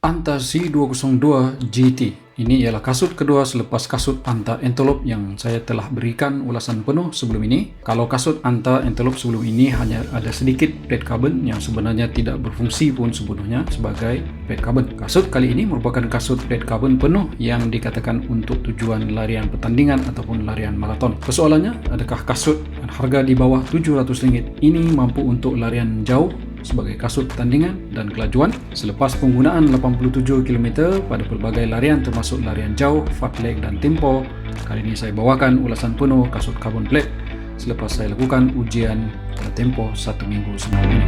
Anta C202 GT. Ini ialah kasut kedua selepas kasut Anta Antelope yang saya telah berikan ulasan penuh sebelum ini. Kalau kasut Anta Antelope sebelum ini hanya ada sedikit plate carbon yang sebenarnya tidak berfungsi pun sepenuhnya sebagai plate carbon. Kasut kali ini merupakan kasut plate carbon penuh yang dikatakan untuk tujuan larian pertandingan ataupun larian maraton. Persoalannya, adakah kasut dengan harga di bawah RM700 ini mampu untuk larian jauh sebagai kasut pertandingan dan kelajuan? Selepas penggunaan 87 km pada pelbagai larian termasuk larian jauh, fartlek dan tempo, kali ini saya bawakan ulasan penuh kasut carbon plate selepas saya lakukan ujian pada tempo 1 minggu sebelum ini.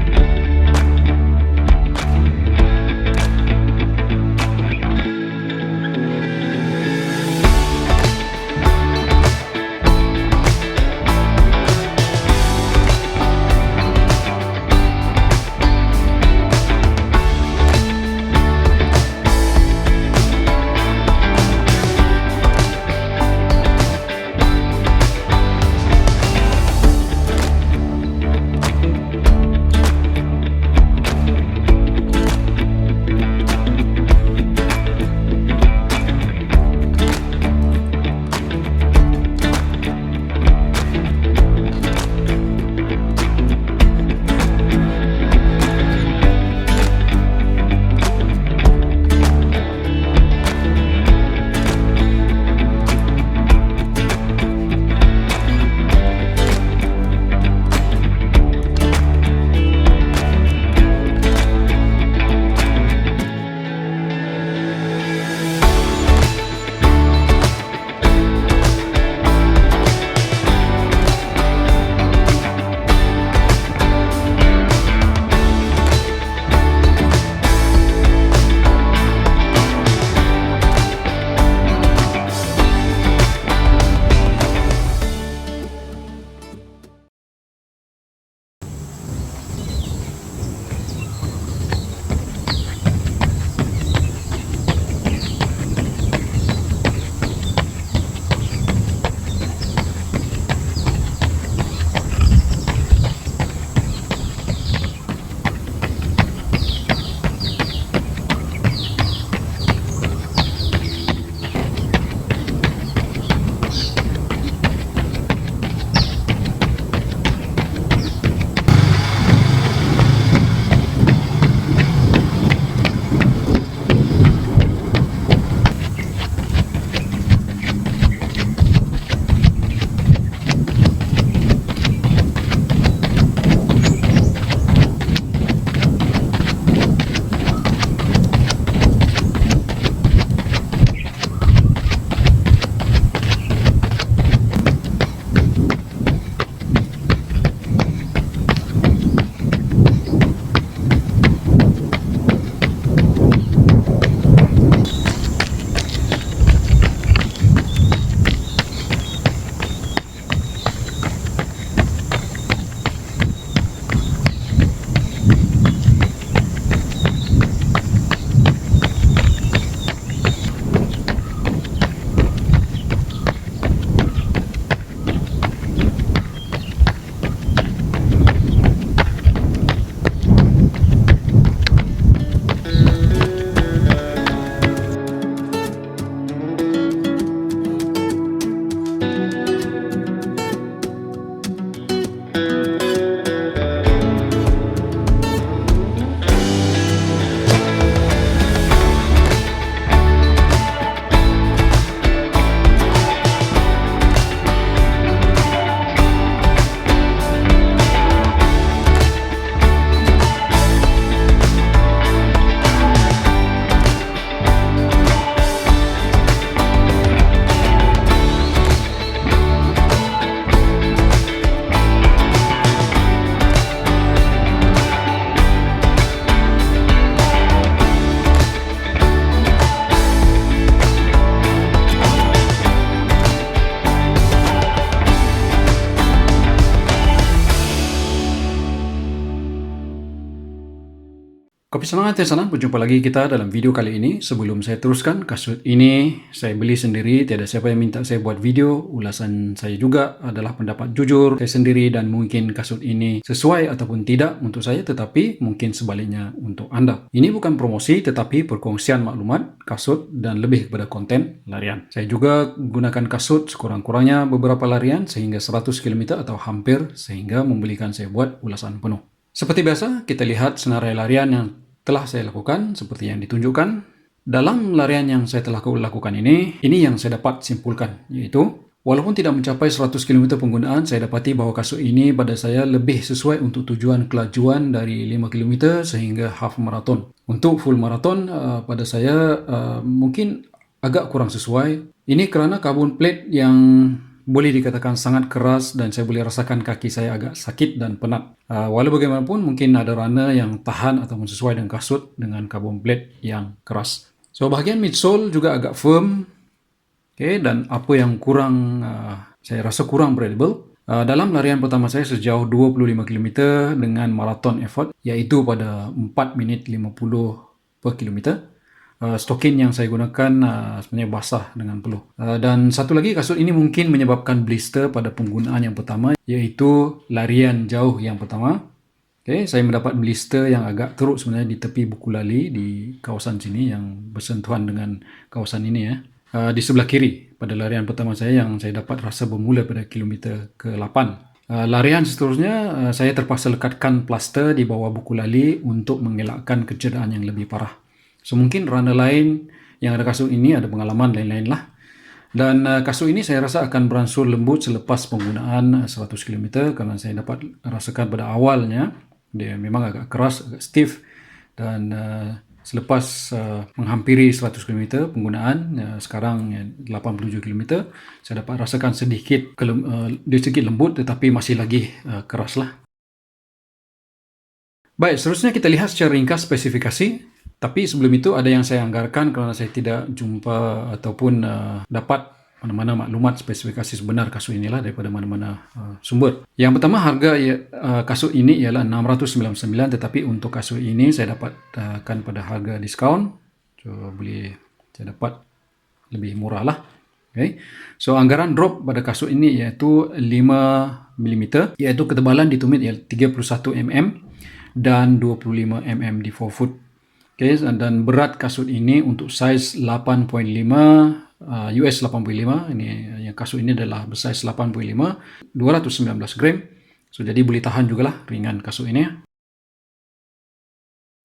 Kopi Semangat ya salam, berjumpa lagi kita dalam video kali ini. Sebelum saya teruskan, kasut ini saya beli sendiri, tiada siapa yang minta saya buat video. Ulasan saya juga adalah pendapat jujur saya sendiri dan mungkin kasut ini sesuai ataupun tidak untuk saya, tetapi mungkin sebaliknya untuk anda. Ini bukan promosi tetapi perkongsian maklumat kasut dan lebih kepada konten larian. Saya juga gunakan kasut sekurang-kurangnya beberapa larian sehingga 100 km atau hampir, sehingga membelikan saya buat ulasan penuh. Seperti biasa, kita lihat senarai larian yang telah saya lakukan seperti yang ditunjukkan. Dalam larian yang saya telah lakukan ini yang saya dapat simpulkan, yaitu walaupun tidak mencapai 100 km penggunaan, saya dapati bahawa kasut ini pada saya lebih sesuai untuk tujuan kelajuan dari 5 km sehingga half marathon. Untuk full marathon pada saya mungkin agak kurang sesuai. Ini kerana carbon plate yang boleh dikatakan sangat keras dan saya boleh rasakan kaki saya agak sakit dan penat. Walau bagaimanapun mungkin ada runner yang tahan ataupun sesuai dengan kasut dengan carbon plate yang keras. So bahagian midsole juga agak firm. Okay, dan apa yang kurang, saya rasa kurang breathable. Dalam larian pertama saya sejauh 25 km dengan marathon effort, iaitu pada 4 minit 50 per kilometer. Stokin yang saya gunakan sebenarnya basah dengan peluh. Dan satu lagi, kasut ini mungkin menyebabkan blister pada penggunaan yang pertama, iaitu larian jauh yang pertama. Okay, saya mendapat blister yang agak teruk sebenarnya di tepi buku lali di kawasan sini yang bersentuhan dengan kawasan ini ya. Di sebelah kiri pada larian pertama saya yang saya dapat rasa bermula pada kilometer ke-8. Larian seterusnya saya terpaksa lekatkan plaster di bawah buku lali untuk mengelakkan kecederaan yang lebih parah. So mungkin runner lain yang ada kasut ini ada pengalaman lain-lain lah. Dan kasut ini saya rasa akan beransur lembut selepas penggunaan 100 km kerana saya dapat rasakan pada awalnya dia memang agak keras, agak stiff, dan selepas menghampiri 100 km penggunaan, sekarang 87 km, saya dapat rasakan sedikit lembut tetapi masih lagi keras lah. Baik, seterusnya kita lihat secara ringkas spesifikasi. Tapi sebelum itu ada yang saya anggarkan kerana saya tidak jumpa ataupun dapat mana-mana maklumat spesifikasi sebenar kasut inilah daripada mana-mana sumber. Yang pertama, harga kasut ini ialah 699, tetapi untuk kasut ini saya dapatkan pada harga diskaun. So boleh saya dapat lebih murah lah. Okay. So anggaran drop pada kasut ini iaitu 5 mm, iaitu ketebalan di tumit ialah 31 mm dan 25 mm di forefoot. Okay, dan berat kasut ini untuk saiz 8.5 US 85, ini yang kasut ini adalah bersaiz 85, 219 gram. So jadi boleh tahan jugalah, ringan kasut ini.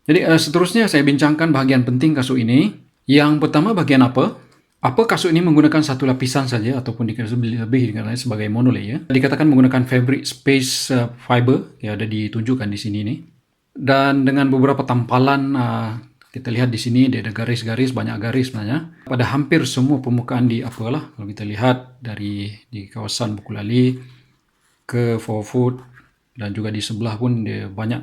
Jadi seterusnya saya bincangkan bahagian penting kasut ini. Yang pertama, bahagian apa? Apa kasut ini menggunakan satu lapisan saja ataupun lebih dikenali sebagai monolayer. Dikatakan menggunakan fabric space fiber yang ada ditunjukkan di sini ni. Dan dengan beberapa tampalan, kita lihat di sini dia ada garis-garis, banyak garis sebenarnya. Pada hampir semua permukaan di upper lah. Kalau kita lihat dari di kawasan buku lali ke forefoot dan juga di sebelah pun dia banyak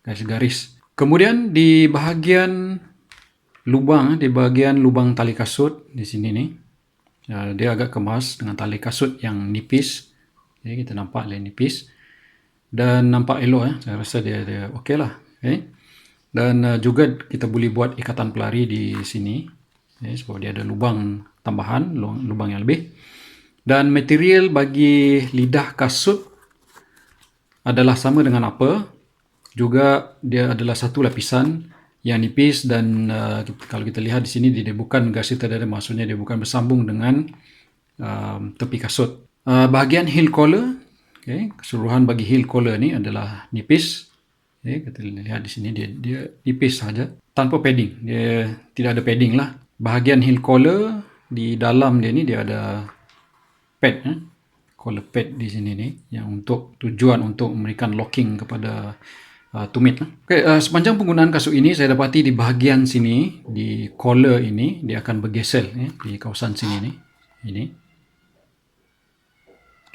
garis-garis. Kemudian di bahagian lubang tali kasut di sini ni, dia agak kemas dengan tali kasut yang nipis. Jadi kita nampak dia nipis. Dan nampak elok saya rasa dia okey lah. Okay. Dan juga kita boleh buat ikatan pelari di sini, sebab dia ada lubang tambahan, lubang yang lebih. Dan material bagi lidah kasut adalah sama dengan apa, juga dia adalah satu lapisan yang nipis. Dan kalau kita lihat di sini dia bukan garis terdada, maksudnya dia bukan bersambung dengan tepi kasut. Bahagian heel collar, okay, keseluruhan bagi heel collar ni adalah nipis. Okay, kita lihat di sini dia nipis saja tanpa padding. Dia tidak ada padding lah. Bahagian heel collar di dalam dia ni dia ada pad, collar pad di sini ni yang untuk tujuan untuk memberikan locking kepada tumit lah. Okay, sepanjang penggunaan kasut ini saya dapati di bahagian sini di collar ini dia akan bergesel di kawasan sini ni. Ini.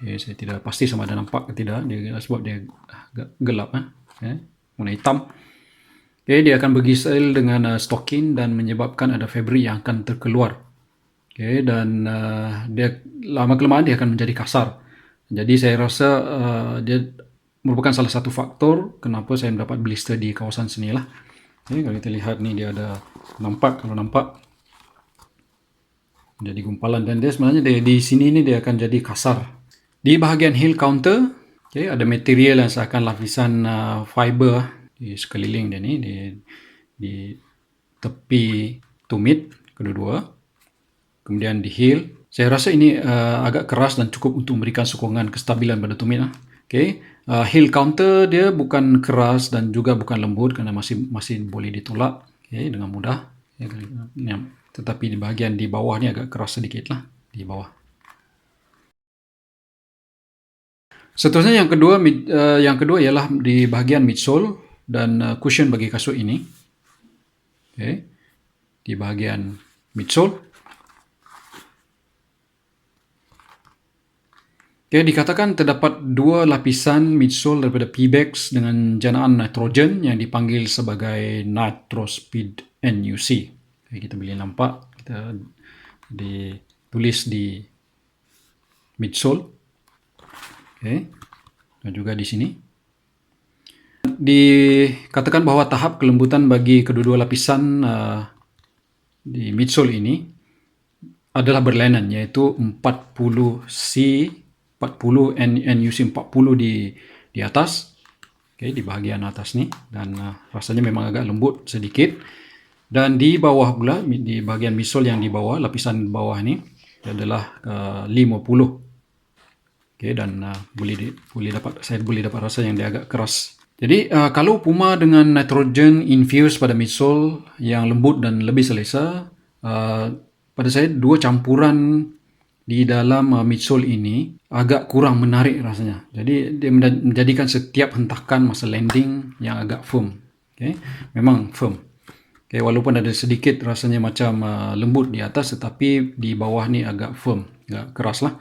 Okay, saya tidak pasti sama ada nampak ke tidak, dia sebab dia agak gelap warna hitam. Okay, dia akan bergesel dengan stokin dan menyebabkan ada fabrik yang akan terkeluar. Okay, dan dia lama-kelamaan dia akan menjadi kasar. Jadi saya rasa dia merupakan salah satu faktor kenapa saya mendapat blister di kawasan sini lah. Okay, kalau kita lihat ni dia ada kalau nampak jadi gumpalan, dan dia sebenarnya di sini ni dia akan jadi kasar. Di bahagian heel counter, okay, ada material yang seakan lapisan fiber di sekeliling dia ni, di tepi tumit kedua-dua. Kemudian di heel, saya rasa ini agak keras dan cukup untuk memberikan sokongan kestabilan pada tumit. Okay. Heel counter dia bukan keras dan juga bukan lembut kerana masih boleh ditolak, okay, dengan mudah. Tetapi di bahagian di bawah ni agak keras sedikit lah di bawah. Seterusnya yang kedua ialah di bahagian midsole dan cushion bagi kasut ini. Okay. Di bahagian midsole. Okay, dikatakan terdapat dua lapisan midsole daripada Pebax dengan janaan nitrogen yang dipanggil sebagai Nitrospeed NUC. Okay, kita boleh nampak, kita ditulis di midsole. Okay. Dan juga di sini. Dikatakan bahawa tahap kelembutan bagi kedua-dua lapisan di midsole ini adalah berlainan, iaitu 40C, 40 NUC 40 di atas, okay, di bahagian atas ni, dan rasanya memang agak lembut sedikit. Dan di bawah pula, di bahagian midsole yang di bawah, lapisan bawah ni adalah 50. Okay, dan saya boleh dapat rasa yang dia agak keras. Jadi kalau Puma dengan nitrogen infused pada midsole yang lembut dan lebih selesa, pada saya dua campuran di dalam midsole ini agak kurang menarik rasanya. Jadi dia menjadikan setiap hentakan masa landing yang agak firm. Okay? Memang firm. Okay, walaupun ada sedikit rasanya macam lembut di atas, tetapi di bawah ni agak firm, agak keras lah.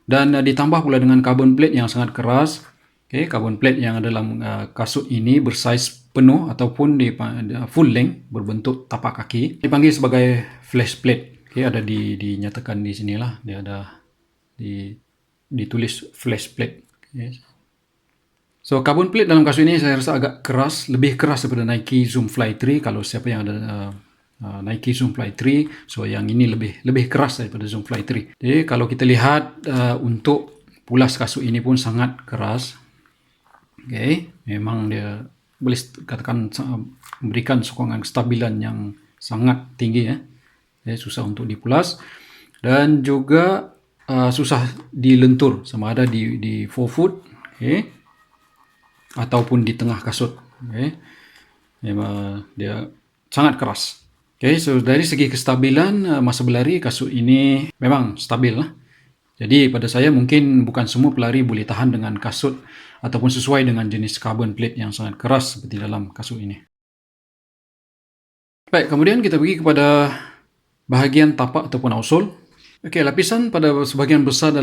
Dan ditambah pula dengan carbon plate yang sangat keras. Okay, carbon plate yang dalam kasut ini bersaiz penuh ataupun di full length, berbentuk tapak kaki, dipanggil sebagai flash plate. Okay, ada dinyatakan di sinilah, dia ada ditulis flash plate. Okay. So carbon plate dalam kasut ini saya rasa agak keras, lebih keras daripada Nike Zoom Fly 3. Kalau siapa yang ada Nike Zoom Fly 3, so yang ini lebih keras daripada Zoom Fly 3. Jadi kalau kita lihat untuk pulas kasut ini pun sangat keras. Okay, memang dia boleh katakan memberikan sokongan kestabilan yang sangat tinggi, susah untuk dipulas dan juga susah dilentur, sama ada di forefoot, okay, ataupun di tengah kasut. Okay. Memang dia sangat keras. Okay, so dari segi kestabilan masa berlari, kasut ini memang stabil lah. Jadi pada saya mungkin bukan semua pelari boleh tahan dengan kasut ataupun sesuai dengan jenis carbon plate yang sangat keras seperti dalam kasut ini. Baik, kemudian kita pergi kepada bahagian tapak ataupun outsole. Okey, lapisan pada sebahagian besar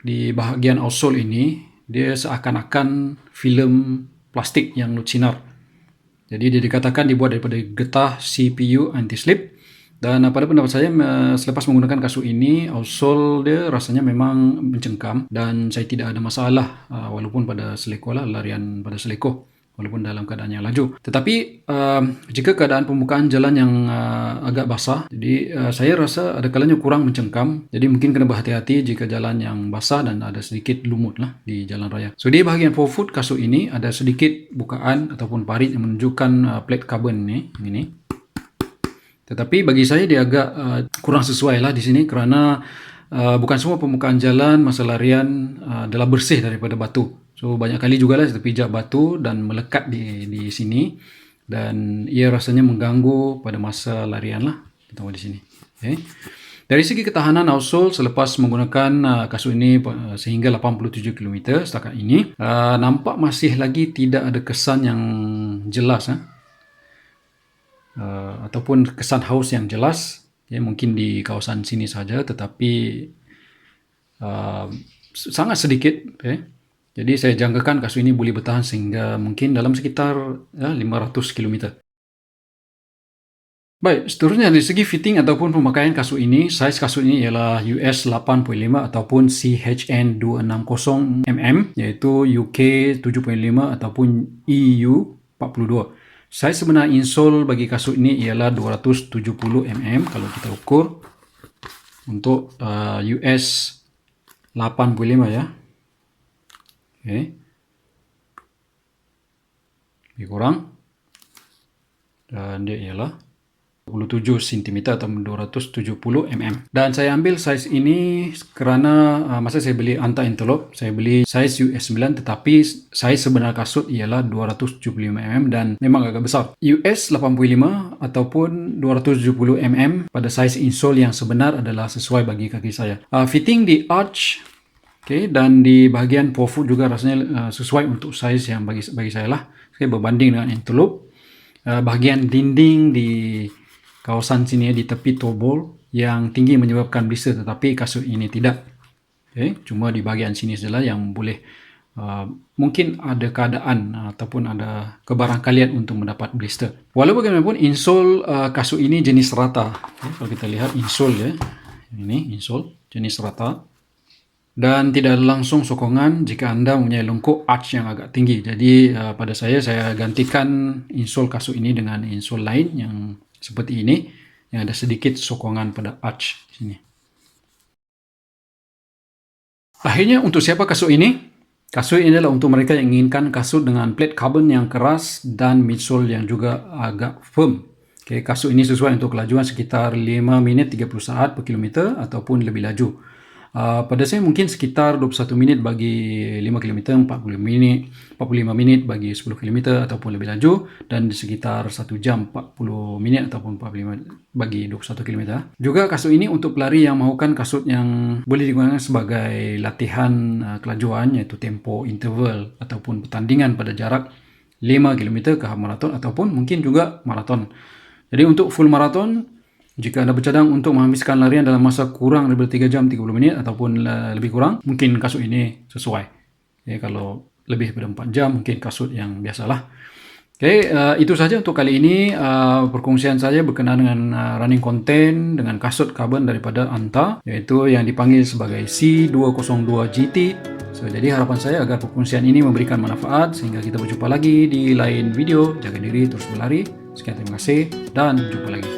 di bahagian outsole ini, dia seakan-akan filem plastik yang sinar. Jadi dia dikatakan dibuat daripada getah CPU anti-slip. Dan pada pendapat saya, selepas menggunakan kasut ini, outsole dia rasanya memang mencengkam dan saya tidak ada masalah walaupun pada selekoh lah, larian pada selekoh, walaupun dalam keadaan yang laju. Tetapi jika keadaan pembukaan jalan yang agak basah, jadi saya rasa ada kalanya kurang mencengkam. Jadi mungkin kena berhati-hati jika jalan yang basah dan ada sedikit lumut lah di jalan raya. So di bahagian forefoot kasut ini ada sedikit bukaan ataupun parit yang menunjukkan plate carbon ini. Tetapi bagi saya dia agak kurang sesuai lah di sini kerana bukan semua permukaan jalan masa larian adalah bersih daripada batu. So banyak kali jugalah saya terpijak batu dan melekat di sini dan ia rasanya mengganggu pada masa larian lah, terutama di sini. Okay. Dari segi ketahanan outsole selepas menggunakan kasut ini sehingga 87 km setakat ini, nampak masih lagi tidak ada kesan yang jelas ataupun kesan haus yang jelas, mungkin di kawasan sini saja, tetapi sangat sedikit. Jadi saya jangkakan kasut ini boleh bertahan sehingga mungkin dalam sekitar 500 km. Baik, seterusnya dari segi fitting ataupun pemakaian kasut ini, saiz kasut ini ialah US 8.5 ataupun CHN 260 mm, iaitu UK 7.5 ataupun EU 42. Saiz sebenar insole bagi kasut ini ialah 270 mm kalau kita ukur untuk US 85 ya. Oke. Lebih kurang. Dan dia ialah 27 cm atau 270 mm. Dan saya ambil saiz ini kerana masa saya beli Anta Antelope, saya beli saiz US 9 tetapi saiz sebenar kasut ialah 275 mm dan memang agak besar. US 85 ataupun 270 mm pada saiz insole yang sebenar adalah sesuai bagi kaki saya. Fitting di arch, okay, dan di bahagian forefoot juga rasanya sesuai untuk saiz yang bagi saya lah. Okay, berbanding dengan Antelope. Bahagian dinding di kawasan sini di tepi toe ball yang tinggi menyebabkan blister tetapi kasut ini tidak. Okay, cuma di bahagian sini sajalah yang boleh mungkin ada keadaan ataupun ada kebarangkalian untuk mendapat blister. Walau bagaimanapun insole kasut ini jenis rata. Okay, kalau kita lihat insole ya. Ini insole jenis rata. Dan tidak ada langsung sokongan jika anda mempunyai lengkuk arch yang agak tinggi. Jadi pada saya gantikan insole kasut ini dengan insole lain yang seperti ini, yang ada sedikit sokongan pada arch sini. Akhirnya untuk siapa kasut ini? Kasut ini adalah untuk mereka yang inginkan kasut dengan plate carbon yang keras dan midsole yang juga agak firm. Okay, kasut ini sesuai untuk kelajuan sekitar 5 minit 30 saat per kilometer ataupun lebih laju. Pada saya mungkin sekitar 21 minit bagi 5 km, 45 minit bagi 10 km ataupun lebih laju, dan sekitar 1 jam 40 minit ataupun 45 bagi 21 km. Juga kasut ini untuk pelari yang mahukan kasut yang boleh digunakan sebagai latihan kelajuan, iaitu tempo interval ataupun pertandingan pada jarak 5 km ke maraton ataupun mungkin juga maraton. Jadi untuk full maraton, jika anda bercadang untuk menghabiskan larian dalam masa kurang daripada 3 jam 30 minit ataupun lebih kurang, mungkin kasut ini sesuai. Okay, kalau lebih daripada 4 jam, mungkin kasut yang biasalah. Okay, itu saja untuk kali ini. Perkongsian saya berkenaan dengan running content dengan kasut karbon daripada Anta, iaitu yang dipanggil sebagai C202 GT. So, jadi harapan saya agar perkongsian ini memberikan manfaat sehingga kita berjumpa lagi di lain video. Jaga diri, terus berlari. Sekian, terima kasih dan jumpa lagi.